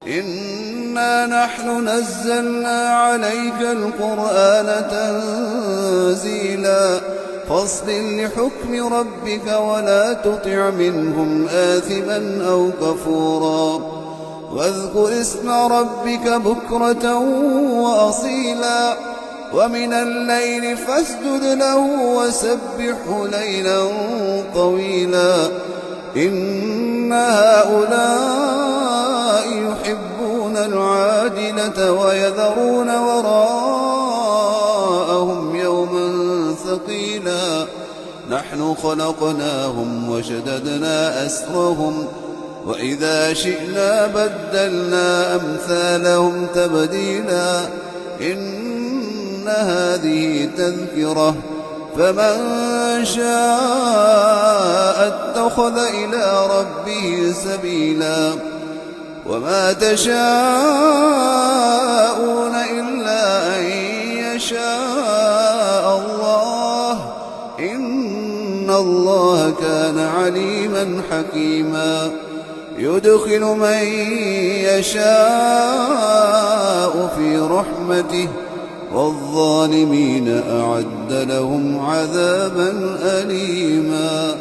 إنا نحن نزلنا عليك القرآن تنزيلا فاصبر لحكم ربك ولا تطع منهم آثما أو كفورا واذكر اسم ربك بكرة وأصيلا ومن الليل فاسجد له وسبحه ليلا طويلا إن هؤلاء يحبون العاجلة ويذرون وراءهم يوما ثقيلا نحن خلقناهم وشددنا أسرهم وإذا شئنا بدلنا أمثالهم تبديلا إن هذه تذكرة فمن شاء اتخذ إلى ربه سبيلا وما تشاءون إلا أن يشاء الله إن الله كان عليما حكيما يدخل من يشاء في رحمته والظالمين أعد لهم عذابا أليما.